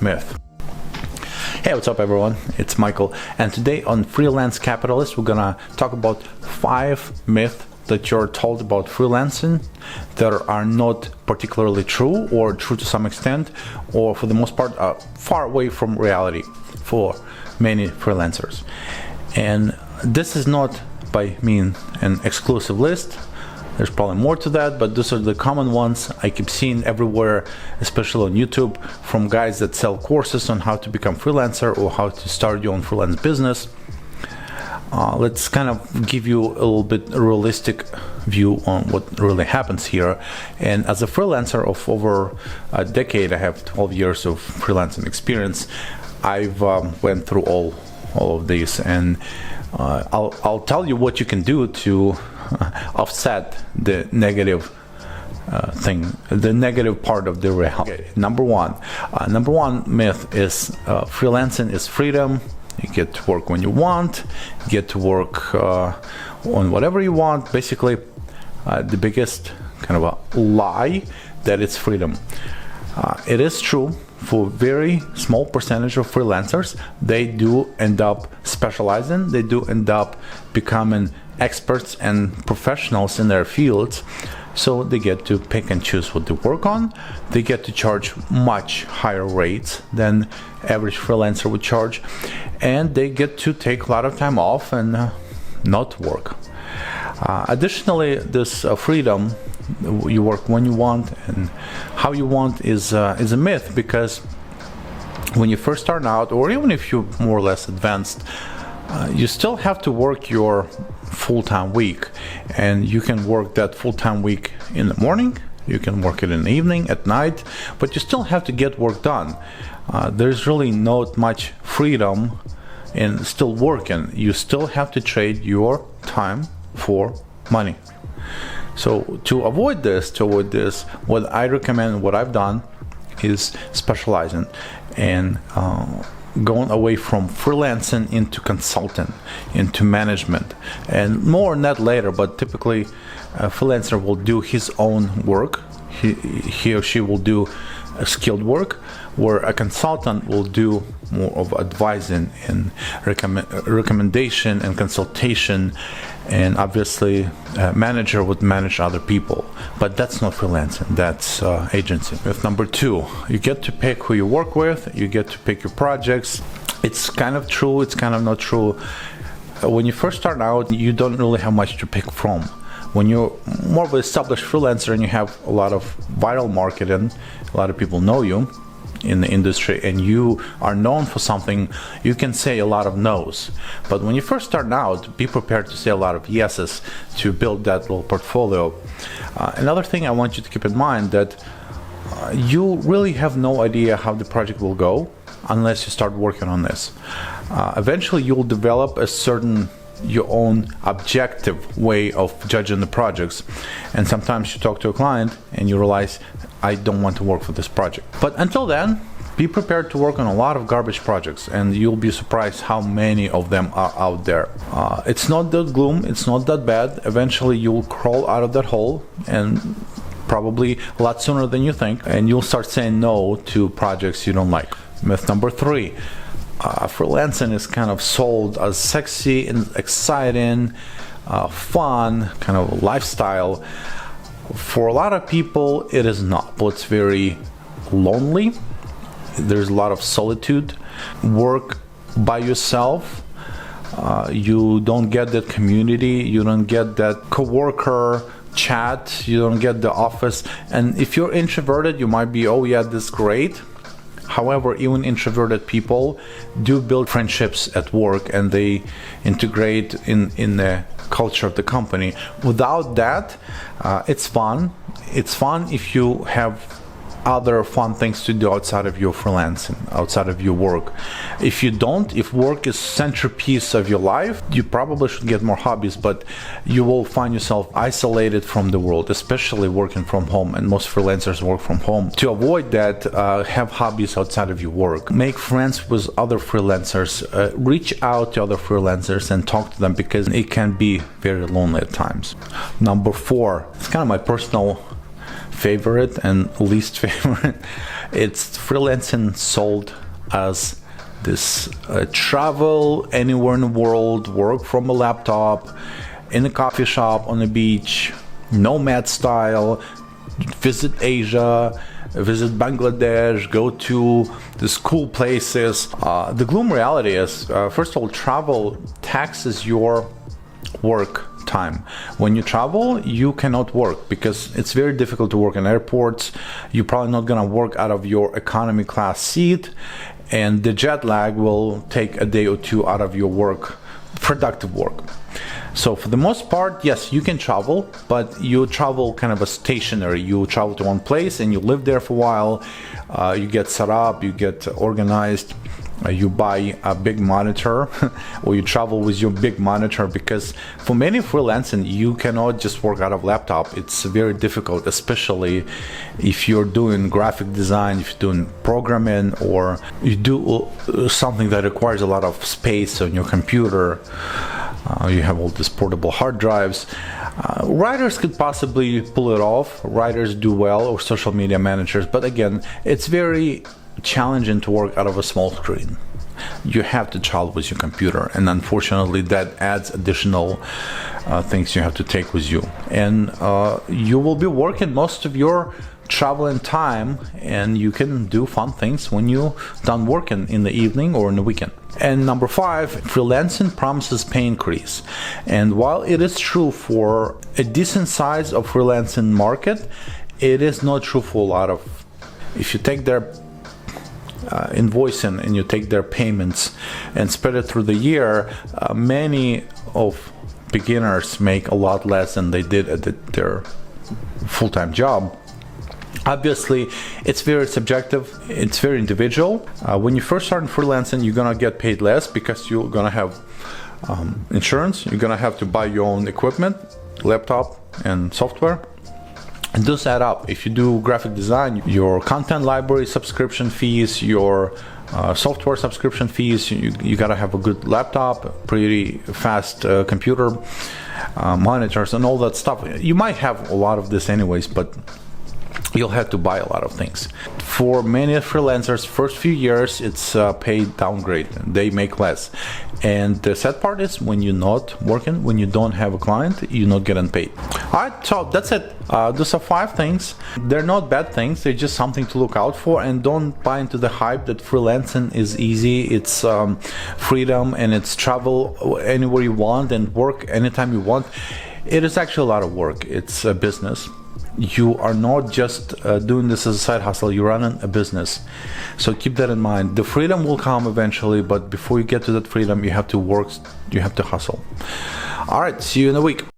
myth. Hey, what's up everyone? It's Michael, and today on Freelance Capitalist we're gonna talk about 5 myths that you're told about freelancing that are not particularly true, or true to some extent, or for the most part are far away from reality for many freelancers. And this is not by mean an exclusive list. There's probably more to that, but those are the common ones I keep seeing everywhere, especially on YouTube, from guys that sell courses on how to become freelancer or how to start your own freelance business. Let's kind of give you a little bit realistic view on what really happens here. And as a freelancer of over a decade, I have 12 years of freelancing experience. I've went through all of these, and I'll tell you what you can do to offset the negative thing, the negative part of the reality. Okay. Number one myth is freelancing is freedom. You get to work when you want, you get to work on whatever you want. Basically, the biggest kind of a lie that it's freedom. It is true for very small percentage of freelancers. They do end up specializing, they do end up becoming experts and professionals in their fields, so they get to pick and choose what they work on. They get to charge much higher rates than average freelancer would charge, and they get to take a lot of time off and not work. Additionally, this freedom, you work when you want and how you want, is a myth, because when you first start out, or even if you're more or less advanced, you still have to work your full-time week, and you can work that full-time week in the morning, you can work it in the evening, at night, but you still have to get work done. There's really not much freedom in still working. You still have to trade your time for money. So to avoid this, what I recommend, what I've done, is specializing and going away from freelancing into consulting, into management, and more on that later. But typically a freelancer will do his own work. He or she will do skilled work, where a consultant will do more of advising and recommendation and consultation, and obviously a manager would manage other people. But that's not freelancing, that's agency. Myth number 2, you get to pick who you work with, you get to pick your projects. It's kind of true, it's kind of not true. When you first start out, you don't really have much to pick from. When you're more of an established freelancer and you have a lot of viral marketing, a lot of people know you in the industry, and you are known for something, you can say a lot of no's. But when you first start out, be prepared to say a lot of yeses to build that little portfolio. Another thing I want you to keep in mind, that you really have no idea how the project will go unless you start working on this. Eventually you'll develop a certain your own objective way of judging the projects, and sometimes you talk to a client and you realize, I don't want to work for this project. But until then, be prepared to work on a lot of garbage projects, and you'll be surprised how many of them are out there. It's not that gloom, it's not that bad. Eventually you'll crawl out of that hole, and probably a lot sooner than you think, and you'll start saying no to projects you don't like. Myth number 3. Freelancing is kind of sold as sexy and exciting, fun, kind of a lifestyle. For a lot of people, it is not. It's very lonely. There's a lot of solitude. Work by yourself. You don't get that community. You don't get that coworker chat. You don't get the office. And if you're introverted, you might be, oh yeah, this is great. However, even introverted people do build friendships at work, and they integrate in the culture of the company. Without that, it's fun. It's fun if you have other fun things to do outside of your freelancing, outside of your work. If you don't, if work is centerpiece of your life, you probably should get more hobbies, but you will find yourself isolated from the world, especially working from home, and most freelancers work from home. To avoid that, have hobbies outside of your work. Make friends with other freelancers. Reach out to other freelancers and talk to them, because it can be very lonely at times. Number 4, it's kind of my personal favorite and least favorite. It's freelancing sold as this travel anywhere in the world, work from a laptop, in a coffee shop, on the beach, nomad style, visit Asia, visit Bangladesh, go to these cool places. The gloom reality is, first of all, travel taxes your work time. When you travel, you cannot work because it's very difficult to work in airports. You're probably not gonna work out of your economy class seat, and the jet lag will take a day or two out of your work, productive work. So for the most part, yes, you can travel, but you travel kind of a stationary. You travel to one place and you live there for a while. You get set up, you get organized. You buy a big monitor or you travel with your big monitor, because for many freelancing you cannot just work out of laptop. It's very difficult, especially if you're doing graphic design, if you're doing programming, or you do something that requires a lot of space on your computer. You have all these portable hard drives. Writers could possibly pull it off. Writers do well, or social media managers, but again, it's very challenging to work out of a small screen. You have to travel with your computer, and unfortunately that adds additional things you have to take with you, and you will be working most of your traveling time, and you can do fun things when you're done working in the evening or in the weekend. And number 5, freelancing promises pay increase. And while it is true for a decent size of freelancing market, it is not true for a lot of. If you take their invoicing and you take their payments and spread it through the year, many of beginners make a lot less than they did at their full-time job. Obviously, it's very subjective, it's very individual. When you first start in freelancing, you're gonna get paid less because you're gonna have insurance, you're gonna have to buy your own equipment, laptop and software. And those add up. If you do graphic design, your content library subscription fees, your software subscription fees, you gotta have a good laptop, pretty fast computer, monitors and all that stuff. You might have a lot of this anyways, but you'll have to buy a lot of things. For many freelancers, first few years it's paid downgrade. They make less. And the sad part is, when you're not working, when you don't have a client, you're not getting paid. Alright, so that's it. Those are 5 things. They're not bad things, they're just something to look out for, and don't buy into the hype that freelancing is easy. It's freedom, and it's travel anywhere you want and work anytime you want. It is actually a lot of work. It's a business. You are not just doing this as a side hustle, you're running a business. So keep that in mind. The freedom will come eventually, but before you get to that freedom, you have to work, you have to hustle. All right, see you in a week.